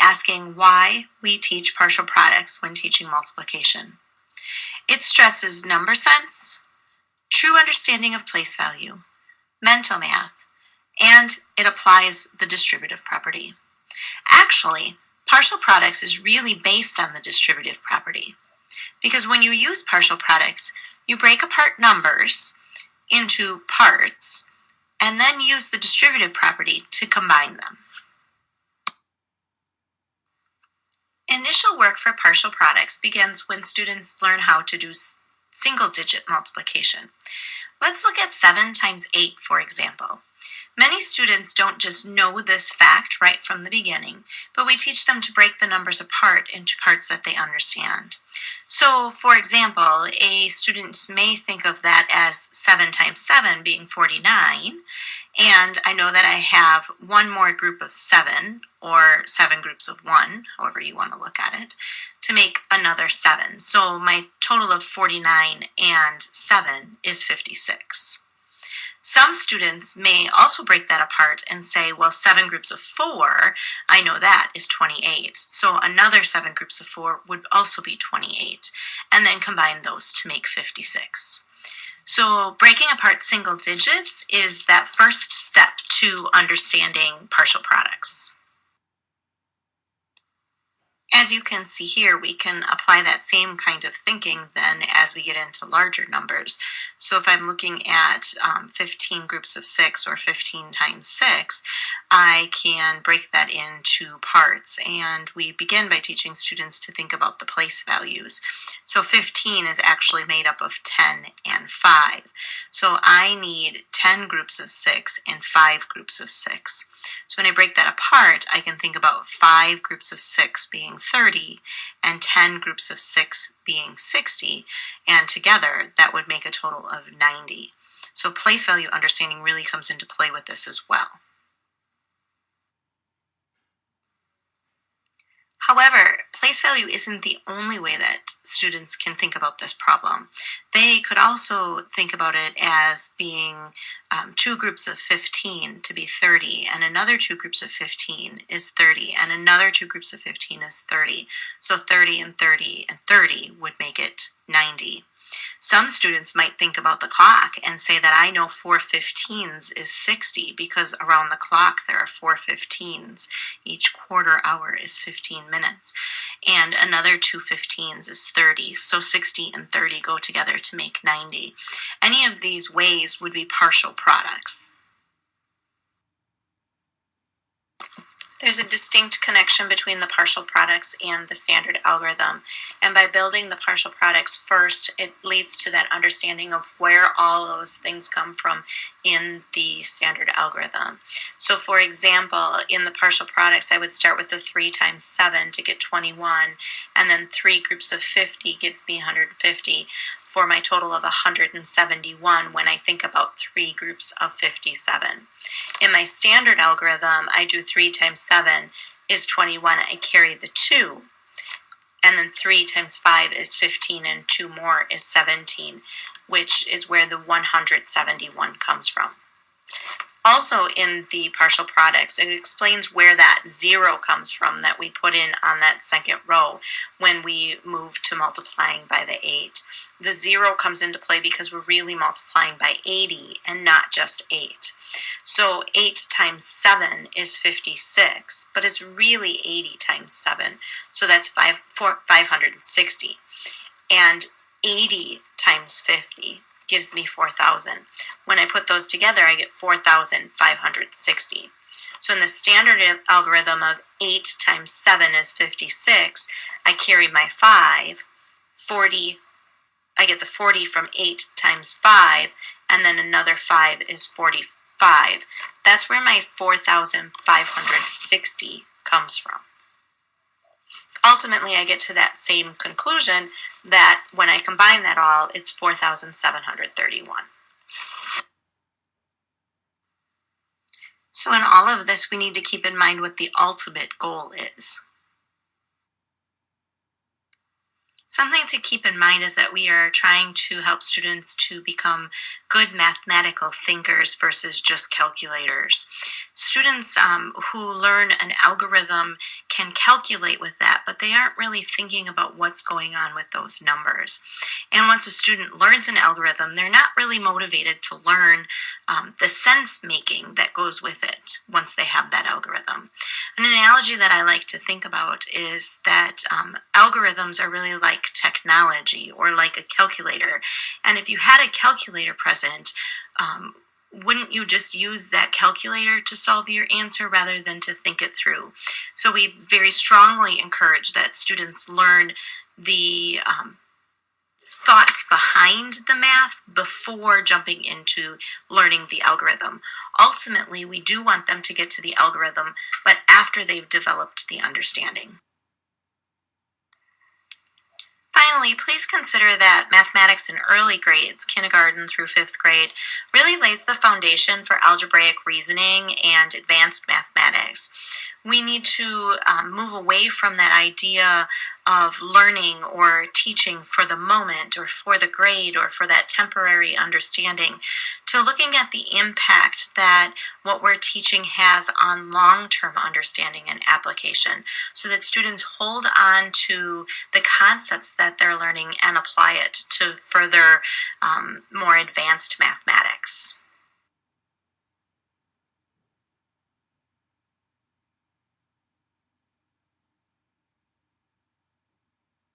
asking why we teach partial products when teaching multiplication. It stresses number sense, true understanding of place value, mental math, and it applies the distributive property. Actually, partial products is really based on the distributive property, because when you use partial products, you break apart numbers into parts and then use the distributive property to combine them. Initial work for partial products begins when students learn how to do single-digit multiplication. Let's look at 7 times 8, for example. Many students don't just know this fact right from the beginning, but we teach them to break the numbers apart into parts that they understand. So, for example, a student may think of that as 7 times 7 being 49, and I know that I have one more group of 7, or 7 groups of 1, however you want to look at it, to make another 7. So my total of 49 and 7 is 56. Some students may also break that apart and say, well, 7 groups of 4, I know that is 28. So another 7 groups of 4 would also be 28, and then combine those to make 56. So breaking apart single digits is that first step to understanding partial products. As you can see here, we can apply that same kind of thinking then as we get into larger numbers. So if I'm looking at 15 groups of 6 or 15 times 6, I can break that into parts. And we begin by teaching students to think about the place values. So 15 is actually made up of 10 and 5. So I need 10 groups of 6 and 5 groups of 6. So when I break that apart, I can think about 5 groups of 6 being 30 and 10 groups of 6 being 60, and together that would make a total of 90. So place value understanding really comes into play with this as well. However, place value isn't the only way that students can think about this problem. They could also think about it as being 2 groups of 15 to be 30, and another 2 groups of 15 is 30, and another 2 groups of 15 is 30. So 30 and 30 and 30 would make it 90. Some students might think about the clock and say that I know 4 15s is 60 because around the clock there are 4 15s. Each quarter hour is 15 minutes. And another 2 15s is 30. So 60 and 30 go together to make 90. Any of these ways would be partial products. There's a distinct connection between the partial products and the standard algorithm. And by building the partial products first, it leads to that understanding of where all those things come from in the standard algorithm. So for example, in the partial products, I would start with the 3 times 7 to get 21, and then 3 groups of 50 gives me 150 for my total of 171 when I think about 3 groups of 57. In my standard algorithm, I do 3 times 7 is 21, I carry the 2, and then 3 times 5 is 15, and 2 more is 17, which is where the 171 comes from. Also in the partial products, it explains where that 0 comes from that we put in on that second row when we move to multiplying by the 8. The 0 comes into play because we're really multiplying by 80 and not just 8. So 8 times 7 is 56, but it's really 80 times 7, so that's 560. And 80 times 50 gives me 4,000. When I put those together, I get 4,560. So in the standard algorithm of 8 times 7 is 56, I carry my 5, 40, I get the 40 from 8 times 5, and then another 5 is 45. That's where my 4,560 comes from. Ultimately, I get to that same conclusion that when I combine that all, it's 4,731. So in all of this, we need to keep in mind what the ultimate goal is. Something to keep in mind is that we are trying to help students to become good mathematical thinkers versus just calculators. Students who learn an algorithm can calculate with that, but they aren't really thinking about what's going on with those numbers. And once a student learns an algorithm, they're not really motivated to learn the sense making that goes with it once they have that algorithm. An analogy that I like to think about is that algorithms are really like technology or like a calculator. And if you had a calculator present, wouldn't you just use that calculator to solve your answer rather than to think it through? So we very strongly encourage that students learn the thoughts behind the math before jumping into learning the algorithm. Ultimately, we do want them to get to the algorithm, but after they've developed the understanding. Finally, please consider that mathematics in early grades, kindergarten through 5th grade, really lays the foundation for algebraic reasoning and advanced mathematics. We need to move away from that idea of learning or teaching for the moment or for the grade or for that temporary understanding to looking at the impact that what we're teaching has on long-term understanding and application, so that students hold on to the concepts that they're learning and apply it to further more advanced mathematics.